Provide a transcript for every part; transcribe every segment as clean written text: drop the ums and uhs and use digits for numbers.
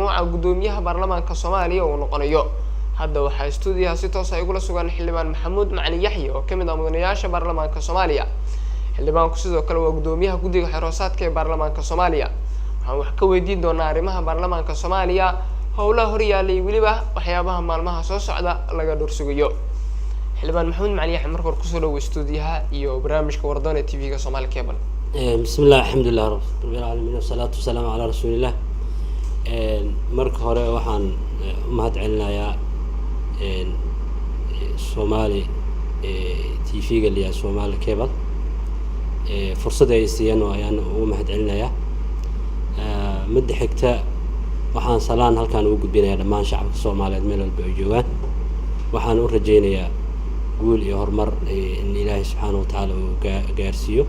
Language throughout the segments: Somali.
nooca gudoomiyaha baarlamaanka Soomaaliya oo noqonayo hadda waxaa stuudiyaha si toos ah igula sugan xildhibaan Maxamuud Macalin Yaxye oo kamid ah mudanayaasha baarlamaanka Soomaaliya xildhibaanku sidoo kale waa gudoomiyaha guddiga xiroosaadka ee baarlamaanka Soomaaliya waxaan wax ka weydiin doonaa arrimaha baarlamaanka Soomaaliya howlaha horyaalay waliba waxyaabaha maalmaha soo socda laga dhursugayo xildhibaan Maxamuud Macalin Yaxye markii hore kusoo dhaw stuudiyaha iyo barnaamijka Wardoon TV-ga Soomaali Cable بسم الله الحمد لله رب العالمين والصلاة والسلام على رسول الله marka hore waxaan mahad celinayaa Soomaali TV-ga liya Soomaali Cable fursad ay siiyeen oo ayaan ugu mahad celinayaa mid xigta waxaan salaan halkaan ugu gudbinayaa dhammaan shacabka Soomaaliyeed meel walba ay joogaan waxaan u rajaynayaa guul iyo horumar in Ilaahay subxaanahu wa ta'aala uu gaarsiiyo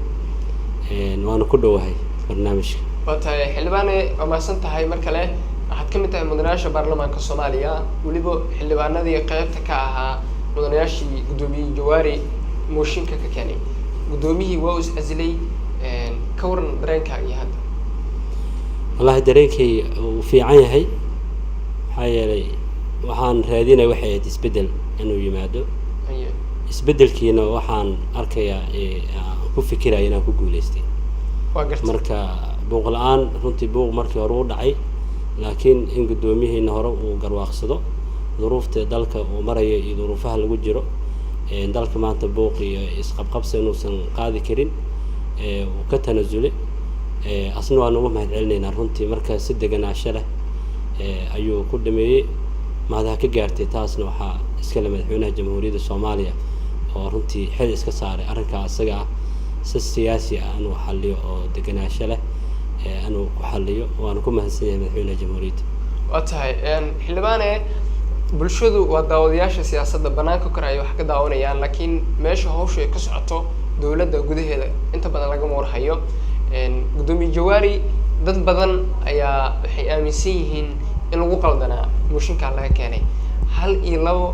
waana ku dhawahay barnaamijka watahay xildhibaane amaasan tahay mar kale waxaad kamid tahay mudanayaasha baarlamaanka Soomaaliya waliba xildhibaanadii qaybta ka ahaa mudanayaashii gudoomiye Jawaari mooshinka ka keenay gudoomiyihii waa is azilay ka waran dareenkaaga hadda wallahi dareenkay uu fiican yahay maxaa yeelay waxaan raadinay waxay ahayd isbedel inuu yimaado isbedelkiina waxaan arkayaa ku fikiraya inaan ku guuleystay marka buuq la'aan runtii buuq markii hore u dhacay laakiin in gudoomiyihiina hore uu garwaaqsado duruufta dalka uu marayo iyo duruufaha lagu jiro dalka maanta buuq iyo isqabqabsi inuusan qaadi karin uu ka tanaasulay asna waan ugu mahad celinaynaa runtii marka si deganaansho leh ayuu ku dhameeyay maadaha ka gaartay taasna waxaa iskale madaxweynaha jamhuuriyadda Soomaaliya oo runtii xil iska saaray arrinka asaga ah si siyaasi ah inuu xalliyo oo deganaansho leh inuu ku xalliyo waan ku mahadsanyahay madaxweynaha jamhuuriyadda watahay xildhibaane bulshadu waa daawadayaasha siyaasadda banaanka kor ay wax ka daawanayaan laakiin meesha hawsha ay ka socoto dawladda gudaheeda inta badan laga warhayo gudoomiye Jawaari dad badan ayaa waxay aaminsan yihiin in lagu qaldanaa mooshinka laga keenay hal iyo labo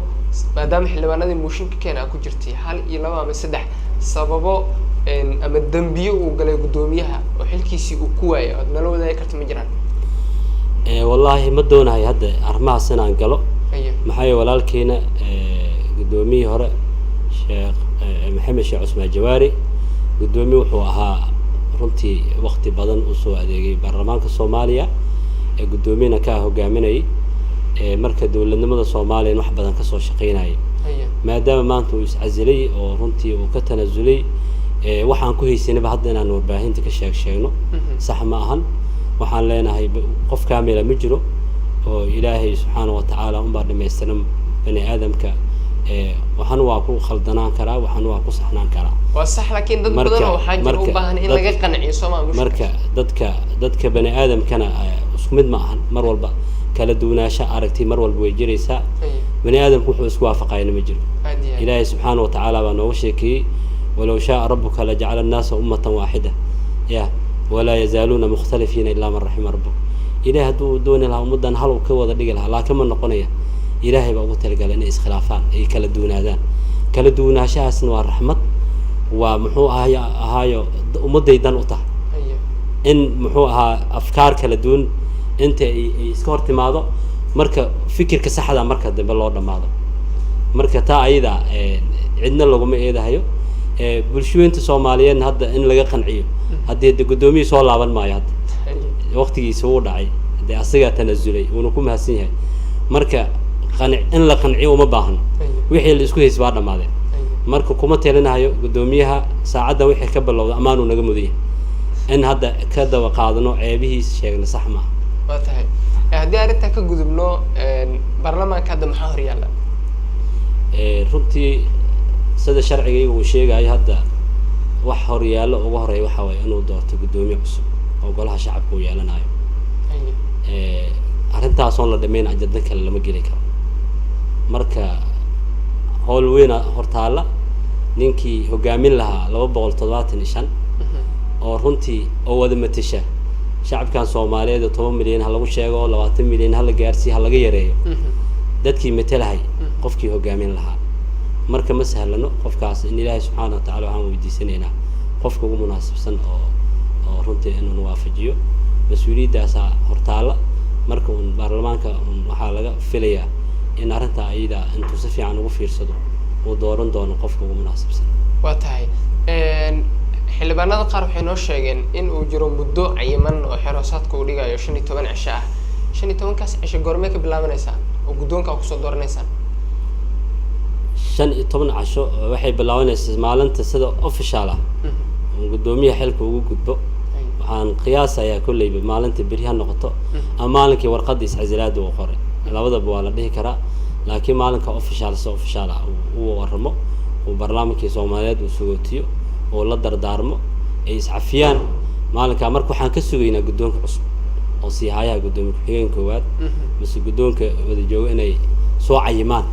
maadaama xildhibaanadii mooshinka keenay ku jirtay hal iyo labo ama saddex sababo ama dambiyo uu galay gudoomiyaha oo xilkiisii uu ku waayay oo nala wadaay karta ma jiraan wallahi ma doonahay hadda arrimahaas inaan galo maxay walaalkeena gudoomiyihii hore Sheekh Maxamed Sheekh Cusmaan Jawaari gudoomiye wuxuu ahaa runtii waqti badan u soo adeegay baarlamaanka Soomaaliya gudoomiyana ka hogaaminayay marka dawladnimada Soomaaliya wax badan ka soo shaqeynayay maadaama maanta uu is azilay oo runtii uu ka tanaasulay waxaan ku haysanaba hadda inaan warbaahinta ka sheegno sax ma ahan waxaan leenahay qof kaamil ma jiro oo Ilaahay subxaanahu wa ta'aala u baa dhameystiran bani aadamka waxaan waa ku khaldanaan karaa waxaan waa ku saxnaan karaa waa sax laakiin dad badan oo xajir u baahan in laga qanciyo Soomaaliya marka dadka bani aadamkana isku mid ma ahan mar walba kala duwanaansho aragti mar walba way jiraysaa bani aadamku wuxuu isku waafaqayna ma jiro Ilaahay subxaanahu wa ta'aala baa nooga sheekay ولو شاء ربك لجعل الناس أمة واحدة يا ولا يزالون مختلفين إلا من رحم ربك إله دون لها مدن هلو كوضا دقلها لكن من نقنية إلهي بقول تلقى لنا إسخلافان أي كلا دون هذا كلا دون شاسن والرحمة ومحوها هاي مدة يدن أطه إن محوها أفكار كلا دون أنت إسكورت ماذا مركا فكر كسحة مركا دبلور ماذا مركا تا أيضا عندنا لقمة أيضا هيو bulshooyinka Soomaaliyeed hadda in laga qanciyo hadii gudoomiye soo laaban maayo hadda waqtigiisa uu dhacay hadii asaga tanaasulay uu ku mahadsan yahay marka in la qanciyo uma baahan wixii la isku haysbaa dhamaadeen marka kuma teelinayo gudoomiyaha saacada wixii ka bilowday amaanu naga mudiyo in hadda ka daba qaadano ceebihiis sheegna sax ma waa tahay hadii arinta ka gudubno baarlamaanka hadda maxaa horyaala runtii sida sharciga uu sheegay hadda wax horyaalo ugu horeey waxa way inuu doorto gudoomiye cusub oo golaha shacabka uu yeelanayo arintaas oo la dhameyn ajada kale lama geli karo marka howl weyn hortaala ninkii hogaamin lahaa 275 oo runtii oo wada matasha shacabkan Soomaaliyeed 10 milyan ha lagu sheego 20 milyan ha la gaarsiiyo ha laga yareeyo dadkii matalahay qofkii hogaamin lahaa marka ma sahlano qofkaas in Ilaahay subxaanahu wa ta'aala waxaan weydiisanaynaa qofka ugu munaasabsan oo runtii inuu waafajiyo mas'uuliyadaas hortaala marka baarlamaanka waxaa laga filayaa in arrinta ayada intuu si fiican ugu fiirsado uu dooran doono qofka ugu munaasabsan. waa tahay xildhibaanada qaar waxay noo sheegeen in uu jiro muddo cayiman oo xiroosaadka uu dhigayo 15 cisho ah. 15kaas cisho goormee ka bilaabanaysaa oo guddoonka kusoo dooranaysaan? 15 casho waxay bilaabanaysaa maalinta sida official ah guddoomiyaha xilka ugu gudbo. waxaan qiyaasayaa kullayba maalinta beri ha noqoto ama maalinkii warqadda iscasilaada uu qoray, labadaba waa la dhihi karaa. laakiin maalinka official ah uu waramo oo baarlamaankii Soomaaliyeed uu sugootiyo oo la dardaarmo ay iscafiyaan maalinka. marka waxaan ka sugaynaa guddoonka cusub oo sii hayaha guddoomiye ku-xigeenka koowaad mise guddoonka wada jooga inay soo cayimaan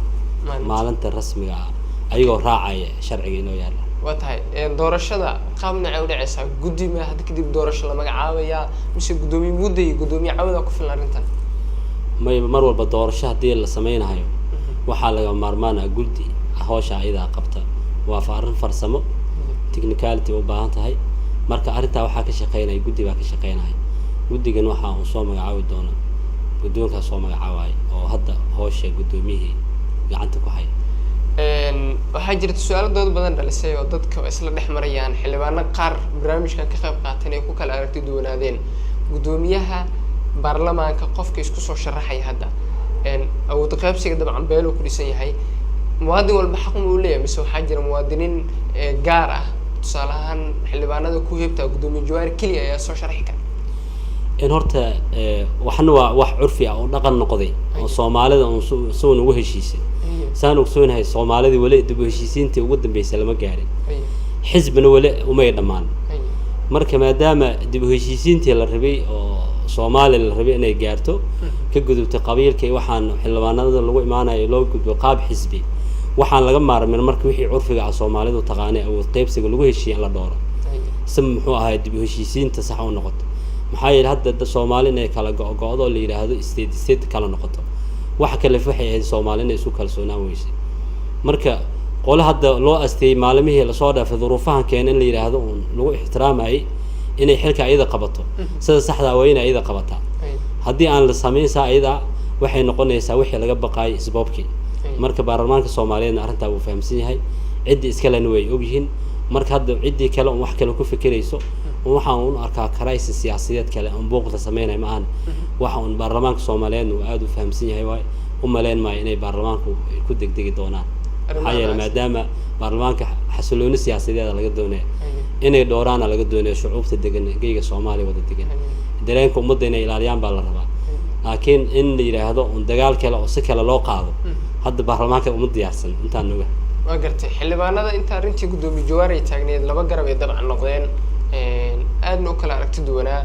maalinta rasmiga ah ayagoo raacaya sharciga inoo yaala. waa tahay doorashada qaab nocee u dhacaysaa? guddi ma hadda kadib doorasho la magacaabayaa mise guddoomiye muddo iyo guddoomiye cawada ku filan arrintan? mar walba doorasho haddii la sameynayo waxaa laga maarmaanaa guddi hawsha ayadaa qabta. waa arrin farsamo technicality u baahan tahay. marka arrintaa waxaa ka shaqeynaya guddi baa ka shaqeynaya. guddigan waxaa uu soo magacaabi doona guddoonkaas soo magacaabaya oo hadda hawsha guddoomiyihii gacanta ku haya. waxaa jirta su'aalo dood badan dhalisay oo dadka isla dhex marayaan. xildhibaano qaar barnaamijkan ka qayb qaatan ay ku kala aragti duwanaadeen guddoomiyaha baarlamaanka qofka isku soo sharaxaya hadda awood qaybsiga dabcan beeluu ku dhisan yahay. muwaadin walba xaq ma u leeyahay mise waxaa jira muwaadiniin gaar ah? tusaale ahaan xildhibaanada ku heebtaa guddoomiye Jawaari keliya ayaa soo sharaxi kara. horta waxna waa wax curfi ah oo dhaqan noqday oo Soomaalida soo ugu heshiisay. saan ogsoonahay Soomaalida wali dib u heshiisiintii ugu dambeysay lama gaarin, xisbina wali uma dhamaan. marka maadaama dib u heshiisiintii la rabay oo Soomaaliya la rabay inay gaarto ka gudubtay qabiilka waxaan xildhibaanada lagu imaanayo loo gudbo qaab xisbi, waxaan laga maarmin marka wixii curfiga ah Soomaalidu taqaanay awood qaybsiga lagu heshiiyay la dooro sim muxuu ahaa dib u heshiisiinta sax u noqoto. maxaa yeelay hadda Soomaaliya inay kala go'do la yiraahdo state kala noqoto waxa kale waxay ahayd Soomaaliya isu kalsoonaan weysay. marka qolo hadda loo asteeyay maalmihii la soo dhaafay duruufahan keenay in la yiraahdo lagu ixtiraamay inay xilka ayada qabato sida saxda ah inay ayada qabataa. haddii aan la sameeyay ayada waxay noqonaysaa wixii laga baqay isboobkii. marka baarlamaanka Soomaaliyeed arrinta uu fahamsan yahay cid iska leh way ogyihiin. marka hadda cidii kale wax kale ku fikirayso waxaan u arkaa crisis siyaasadeed kale oo booqda sameynay ma aan waxaan baarlamaanka Soomaaliyeed uu aad u fahamsan yahay way u maleyn ma inay baarlamaanku ku degdegi doonaan. maxaa maadaama baarlamaanka xasilooni siyaasadeed laga doonayo inay dooraana laga doonayo shucuubta degan geega Soomaaliya wada degan dareenka ummadda inay ilaaliyaan baa la rabaa. laakiin in la yiraahdo dagaal kale oo si kale loo qaado hadda baarlamaanka uma diyaarsan intaan nuga. waa gartay xildhibaanada inta arrintii guddoomiye Jawaari ay taagneed laba garab ay dabcan noqdeen aadna u kala aragti duwanaa.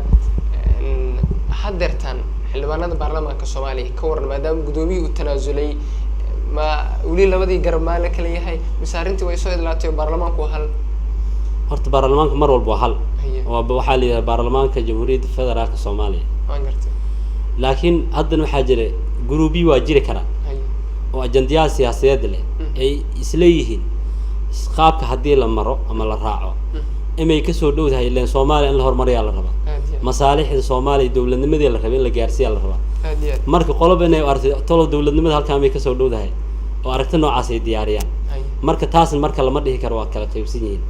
haddeertan xildhibaanada baarlamaanka Soomaaliya ka waran maadaama guddoomiyuhu uu tanaasulay ma wali labadii garab ma la kala yahay mise arrintii way soo idlaatay baarlamaanku hal? horta baarlamaanka mar walba hal waxaa la yiraahdaa baarlamaanka Jamhuuriyadda Federaalka Soomaaliya. waan gartay laakiin haddana waxaa jira guruubi waa jiri kara oo ajandiyaha siyaasadeed leh ay isla yihiin qaabka haddii la maro ama la raaco imay ka soo dhowdahay ilaa Soomaaliya in la horumariyo la raba masaalixda Soomaaliya dawladnimadii la rabay in la gaarsiiyo la raba. marka qolob inay aragto tolo dawladnimada halkaan ay ka soo dhowdahay oo aragti noocaas ay diyaariyaan. marka taas marka lama dhihi karo waa kala qaybsan yihiin.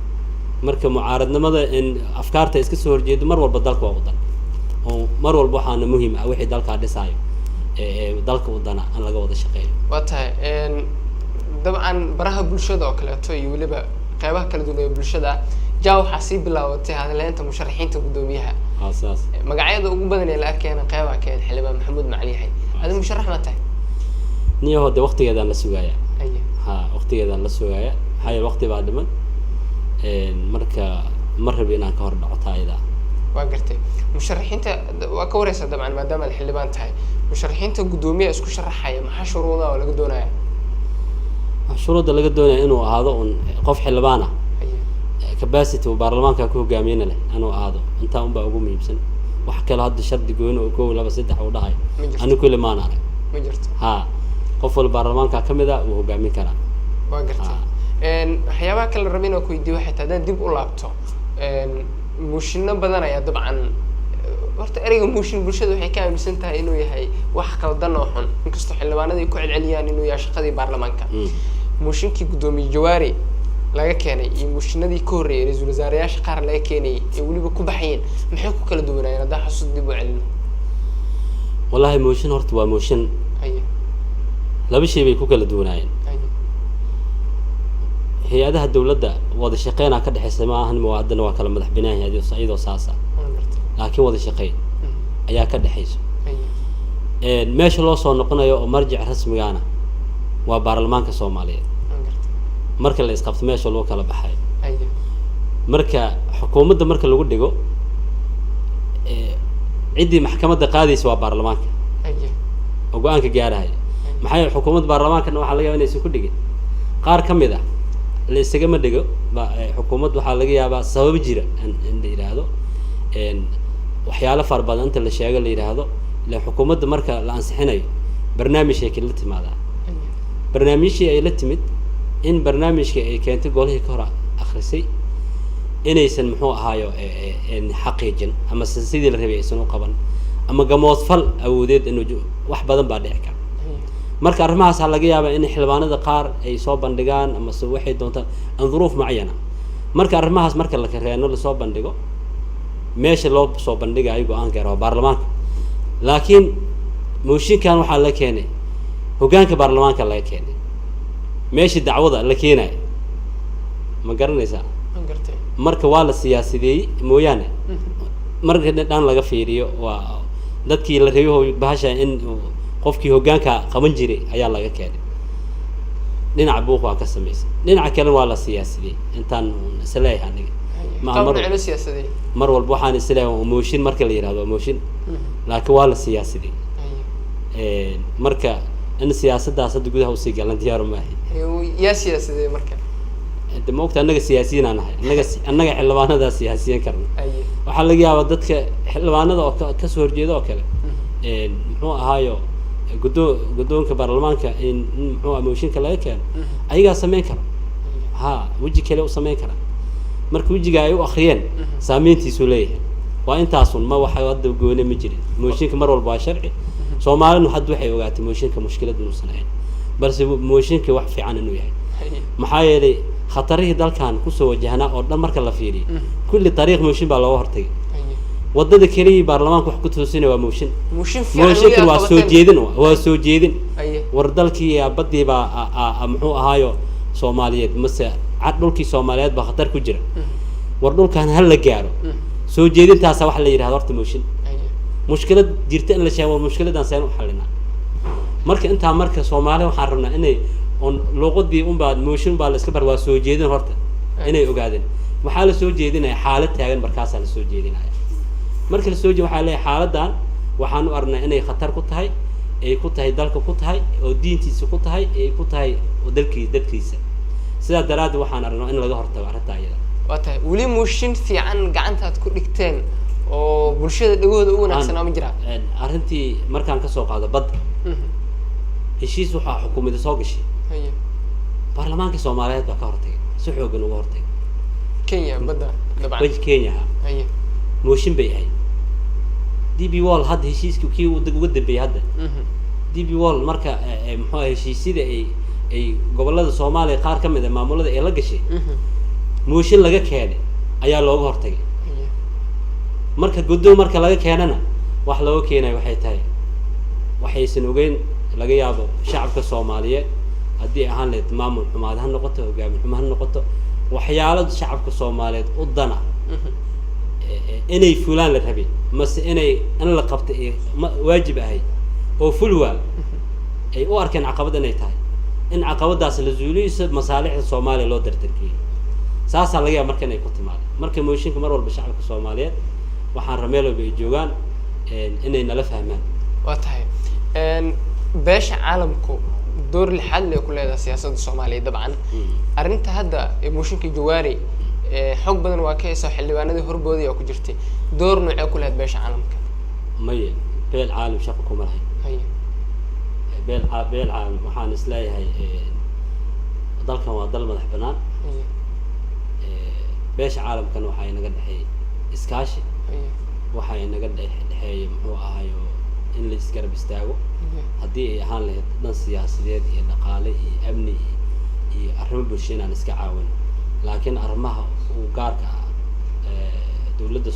marka mucaaradnimada in afkaarta iska soo horjeedo mar walba dalka waa wadan oo mar walba waxaana muhiim ah wixii dalka dhisayo dalka wadana aan laga wada shaqeeyo. waa tahay dabcan baraha bulshada oo kale iyo waliba qaybaha kala duwan ee bulshada jaa waxaa sii bilaabatay hadaleynta musharaxiinta guddoomiyaha. magacyada ugu badan ee la arkayna qaybaha ka xildhibaan Maxamuud Macali yahay. adiga musharax ma tahay? niyo hada waqtigeedaan la sugaaya. waqtigeedaan la sugaaya maxay waqti baa dhiman marka ma rabi inaan ka hor dhaco taayada. waa gartay musharaxiinta waa ka wareysa dabcan maadaama xildhibaan tahay musharaxiinta guddoomiyaha isku sharaxaya maxaa shuruudaha oo laga doonayaa? shuruuda laga doonayo inuu ahaado qof xildhibaan ah capacity uu baarlamaanka ku hogaamiyana leh inuu ahaado inta un baa ugu muhiimsan. wax kale hadda shardi gooni oo 1 2 3 u dhahay anigu kale ma arag ma jirto. qof wal baarlamaanka kamid ah uu hogaamin karaa. waa gartay waxyaabaha kale rabin oo ku weydiiyo waxay tahay dib u laabto mushino badan ayaa dabcan horta ereyga mooshin bulshada waxay ka aaminsan tahay inuu yahay wax qaldan oo xun inkastoo xildhibaanadii ku celceliyaan inuu yahay shaqadii baarlamaanka mooshinkii gudoomiye jawaari laga keenay iyo mooshinadii ka horreeyay ra'iisul wasaarayaasha qaar laga keenay ee weliba ku baxayeen maxay ku kala duwanaayeen hadda xasuus dib u celino wallahi mooshin horta waa mooshin laba shay bay ku kala duwanaayeen hay-adaha dawladda wada shaqeynaa ka dhexeysa ma ahan haddana waa kala madax banaan iyadoo saasa laakiin wada shaqeyn ayaa ka dhexeyso meesha loo soo noqonayo oo marjic rasmigaana waa baarlamaanka Soomaaliyeed marka la isqabto meesha loo kala baxay marka xukuumadda marka lagu dhigo ciddii maxkamadda qaadaysa waa baarlamaanka oo go'aanka gaarahay maxay xukuumadda baarlamaankana waxaa laga yaabaa inaysan ku dhigin qaar ka mid ah la isagama dhigo xukuumadda waxaa laga yaabaa sabab jira in la yiraahdo waxyaalo far badan inta la sheego la yiraahdo la xukuumadda marka la ansixinayo barnaamij ay kala timaadaa barnaamijkii ay la timid in barnaamijka ay keentay golihii ka hor akhrisay inaysan muxuu ahaayo xaqiijin ama sidii la rabay aysan u qaban ama gamood fal awoodeed inuu wax badan baa dhici kara marka arrimahaas laga yaabaa in xildhibaanada qaar ay soo bandhigaan ama waxay doontaan duruuf macayana marka arrimahaas marka la kareeno la soo bandhigo meesha loo soo bandhigayo go'aan gaar ah baarlamaanka laakiin mooshinkan waxaa la keenay hoggaanka baarlamaanka laga keenay meesha dacwada la keenay ma garanaysaa marka waa la siyaasadeeyay mooyaane marka dhan laga fiiriyo waa dadkii la rabay bahasha in qofkii hoggaanka qaban jiray ayaa laga keenay dhinaca buuq waa ka sameysay dhinaca kale waa la siyaasadeeyay intaan isleeyahay aniga mar walba waxaan isleeyahay mooshin marka la yiraahdo mooshin laakiin waa la siyaasadeeyay marka in siyaasaddaas hadda gudaha u sii galan diyaar ma ahay yaa siyaasadeeyay marka inta moogta annaga siyaasiyiin aan nahay annaga xildhibaanada siyaasiyiin karna waxaa laga yaabaa dadka xildhibaanada oo ka soo horjeeda oo kale muxuu ahaayo guddoonka baarlamaanka in muxuu mooshinka laga keeno ayagaa sameyn kara ha weji kale u sameyn kara marka wejiga ay u akhriyeen saameyntiisu leeyahay waa intaasun ma waxa hadda gooni ma jirin mooshinka mar walba waa sharci Soomaalidu hadda waxay ogaatay mooshinka mushkilad inuu sameeyo balse mooshinka wax fiican inuu yahay maxaa yeelay khatarihii dalkan ku soo wajahnaa oo dhan marka la fiiriyo kulli dariiq mooshin baa looga hortagay wadada kaliya baarlamaanka wax ku toosinay waa mooshin waa soo jeedin war dalkii badii baa muxuu ahaayo Soomaaliyeed mase dhulkii Soomaaliyeed baa khatar ku jira war dhulkan hal la gaaro soo jeedintaas wax la yiraahdo horta mooshin mushkilad jirta in la sheego mushkiladan seen u xalinaa marka inta marka Soomaaliya waxaan rabnaa inay on luqadii baa mooshin baa la iska bar waa soo jeedin horta inay ogaadeen waxaa la soo jeedinaya xaalad taagan markaas la soo jeedinaya marka la soo jeedo waxaa leeyahay xaaladan waxaan u aragnaa inay khatar ku tahay ay ku tahay dalka ku tahay oo diintiisa ku tahay ay ku tahay dalkiisa sidaa daraaddeed waxaan aragnaa in laga hortago arrinta ayada waa tahay weli mooshin fiican gacantaad ku dhigteen oo bulshada dhagooda u wanaagsan ama jira arrintii markaan ka soo qaado badda heshiis waxaa xukuumadda soo gashay baarlamaanka Soomaaliyeed baa ka hortagay si xoogan uga hortagay Kenya badda dabcan Kenya mooshin bay ahayd DB Wall hadda heshiiskii kii ugu dambeeyay hadda DB Wall marka muxuu heshiisida ay gobolada Soomaaliya qaar ka mid ah maamulada ay la gashay mooshin laga keenay ayaa looga hortagay marka guddoon marka laga keenana wax loo keenay waxay tahay waxaysan ogeyn laga yaabo shacabka Soomaaliyeed haddii ahaan leed maamul xumaad ha noqoto hogaamin xumaad ha noqoto waxyaalo shacabka Soomaaliyeed u dana inay fulaan la rabay mase inay in la qabto waajib ahay oo fulwa ay u arkeen caqabad inay tahay in caqabadaas la zuuliyo masaalixda Soomaaliya loo dardarkiyo saasa laga yaabo markan ay ku timaado marka mooshinka mar walba shacabka Soomaaliyeed waxaan rameelo bay joogaan inay nala fahmaan waa tahay beesha caalamku door lixaad leh ku leedahay siyaasadda Soomaaliya dabcan arrinta hadda mooshinka jawaari xog badan waa ka hayso xildhibaanadii horboodii oo ku jirtay door nooc ku leedahay beesha caalamka maya beel caalam shaqo kuma lahayn beel caalam waxaan isleeyahay dalkan waa dal madax banaan beesha caalamkan waxay naga dhaxay iskaashi waxay naga dhexeeyay muxuu ahayo in la isgarab istaago haddii ay ahaan lahayd dhan siyaasadeed iyo dhaqaale iyo amni iyo arrimo bulsho inaan iska caawin laakiin arrimaha uu gaarka ah dowladda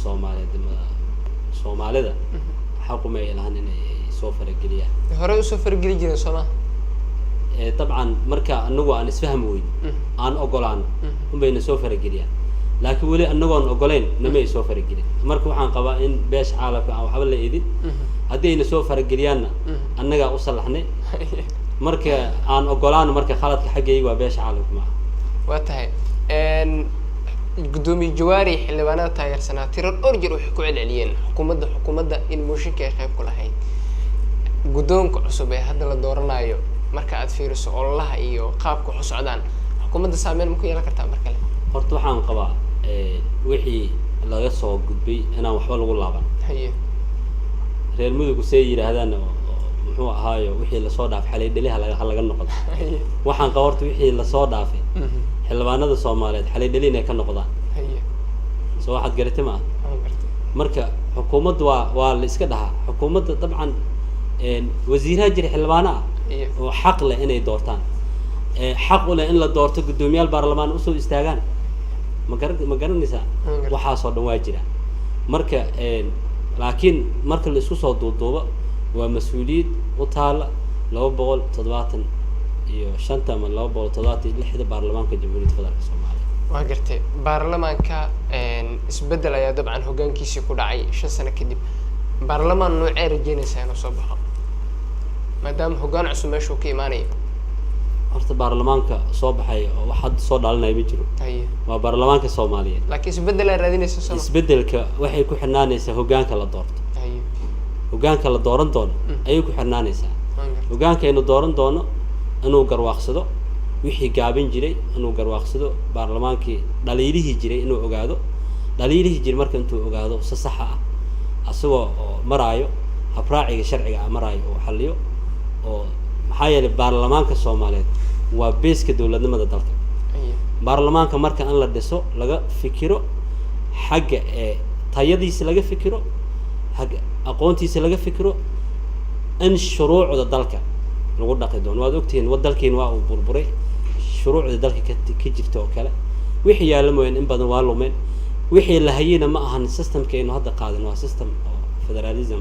Soomaalida xaq uma ay lahayn inay soo farageliyaan hore u soo farageli jireen Soomaa طبعا marka anagu aan isfaham weyn aan ogolaan bayna soo farageliyaan laakiin wali anagoon ogoleen nama soo faragelin marka waxaan qabaa in beesh caalamka ah waxba la eedin haddii ay soo farageliyaan annaga u salaxnay marka aan ogolaan marka khaladka xaggayga waa beesh caalamka ma waa tahay gudoomiye Jawaari xildhibaanada taageersanaa tirar orjir waxay ku celceliyeen xukuumadda in mooshinka ay qayb ku lahayd gudoonka cusub ee hadda la dooranayo marka aad fiiriso ololaha iyo qaabka wax u socdaan xukuumadda saameyn ma ku yeelan kartaa mar kale horta waxaan qabaa wixii laga soo gudbay inaan waxba lagu laaban reer mudug say yiraahdaan muxuu ahaayo wixii la soo dhaafay xalay dhaliha laga noqdo waxaan qabaa horta wixii la soo dhaafay xildhibaanada Soomaaliyeed xalay dhali inay ka noqdaan soo waxaad garatay ma marka xukuumaddu waa la iska dhahaa xukuumadda dabcan wasiiraha jira xildhibaana oo xaq leh inay doortaan xaq u leh in la doorto gudoomiyaal baarlamaan u soo istaagaan ma garanaysaa waxa soo dhan waa jira marka laakiin marka la isku soo duuduubo waa mas'uuliyad u taala 275 ama 276 baarlamaanka jamhuuriyadda federaalka Soomaaliya waa gartay baarlamaanka isbedel ayaa dabcan hoggaankiisa ku dhacay 5 sano kadib baarlamaan noocee rajaynaysaa inuu soo baxo maadaama hoggaan cusub meesha uu ka imaanayo horta baarlamaanka soo baxay oo waxa soo dhalinay ma jiro waa baarlamaanka Soomaaliyeed laakiin isbedel ay raadinayso Soomaaliya isbedelka waxay ku xirnaanaysaa hoggaanka la doorto hoggaanka la dooran doono ayay ku xirnaanaysaa hoggaanka inuu dooran doono inuu garwaaqsado wixii gaabin jiray inuu garwaaqsado baarlamaankii dhaliilihii jiray inuu ogaado dhaliilihii jiray marka intuu ogaado si sax ah asagoo maraayo habraaciga sharciga maraayo oo xalliyo oo maxaa yeelay baarlamaanka Soomaaliyeed waa beeska dawladnimada dalka baarlamaanka marka in la dhiso laga fikiro xagga tayadiisa laga fikiro xagga aqoontiisa laga fikiro in shuruucda dalka lagu dhaqi doono waad ogtiin wadalkeen waa uu burburay shuruucda dalka ka jirta oo kale wixii yaala mooyeen in badan waa lumeen wixii la hayina ma ahan systemkeenu hadda qaadan waa system federalism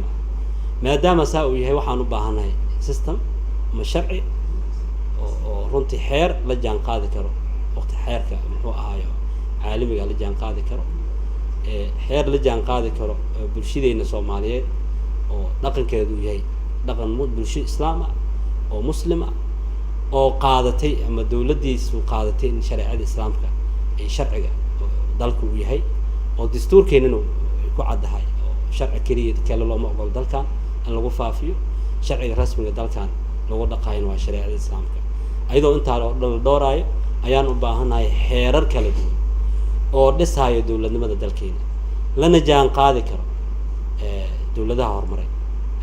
maadaama saa uu yahay waxaan u baahanahay system ma sharci oo runtii xeer la jaan qaadi karo waqti xeerka muxuu ahaayo caalamiga la jaan qaadi karo xeer la jaan qaadi karo bulshadeena Soomaaliyeed oo dhaqankeedu yahay dhaqan bulsho islaam ah oo muslima oo qaadatay ama dawladdiisu qaadatay in shariicada islaamka ay sharciga dalku u yahay oo dastuurkeenana ku caddahay oo sharci kaliya kale looma ogol dalkan in lagu faafiyo sharciga rasmiga dalkan lagu dhaqayn waa shariicada islaamka ayadoo intaa oo doorayo ayaan u baahanahay xeerar kala duwan oo dhisayo dawladnimada dalkeena lana jaan qaadi karo dawladaha horumaray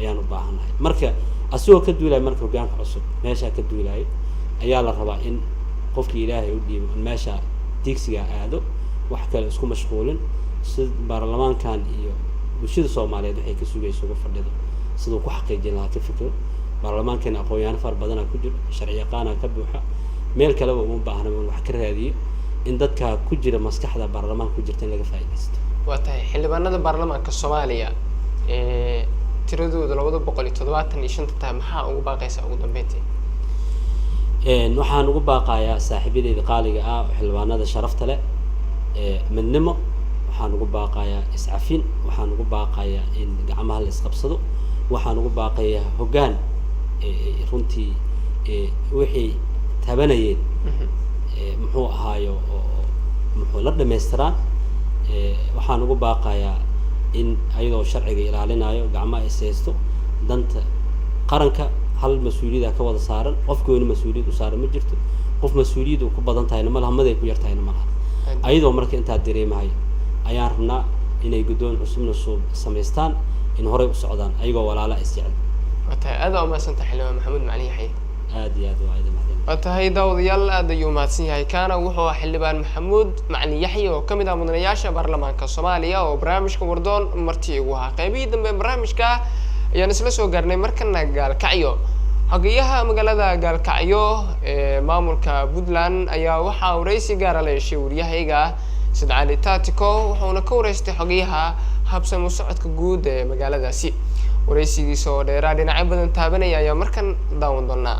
ayaan u baahanahay marka asoo ka duulay marka hoggaanka cusub meesha ka duulay ayaa la rabaa in qofkii Ilaahay u dhiibo meesha digsiga aado wax kale isku mashquulin sid baarlamaankan iyo bulshada Soomaaliyeed waxay ka sugayso uga fadhido sidoo ku xaqiijin lahaa ka fikir baarlamaankan aqoon-yahan far badan ku jiro sharci yaqaan ka buuxa meel kale oo u baahan wax ka raadiyo in dadka ku jira maskaxda baarlamaanka ku jirta in laga faa'iideysto waa tahay xildhibaanada baarlamaanka Soomaaliya tiradooda 275 tahay maxaa ugu baaqaysa ugu dambeyntii waxaan ugu baaqayaa saaxiibadeyda qaaliga ah xildhibaanada sharafta leh midnimo waxaan ugu baaqayaa iscafin waxaan ugu baaqayaa in gacmaha la isqabsado waxaan ugu baaqayaa hoggaan runtii wixii tabanayeen muxuu ahaayo muxuu la dhameystiraan waxaan ugu baaqayaa in ayadoo sharciga ilaalinayo gacmaha isaysto danta qaranka hal mas'uuliyad ka wada saaran qofkoona mas'uuliyad u saaran ma jirto qof mas'uuliyad uu ku badan tahay ma laha maday ku yartahay ma laha ayadoo marka inta dareemahay ayaan rabnaa inay gudoon cusubna soo sameystaan in hore u socdaan ayagoo walaala is jecel wata aad oo ma santa xilwa Maxamed Macalin Yaxye عادي وعادي وتهي داود يلا ديو ماتسين كان وحو حلبان محمود معني يحيى وكمدا مدنياشا برلمانka Soomaaliya oo barnaamijka wardoon martii ugu ha qaybiyay dambe barnaamijka ayaan isla soo gaarnay markana gaalkacyo xogayaha magaalada gaalkacyo ee maamulka Puntland ayaa waxa uu rays gaar ah leeshay wariyahayga Sadcali Taatiko wuxuuna ka wareystay xogayaha habsamo socodka guud ee magaaladaasi wareysigiisa oo dheeraad dhinacyo badan taabanaya ayaa markan daawan doonaa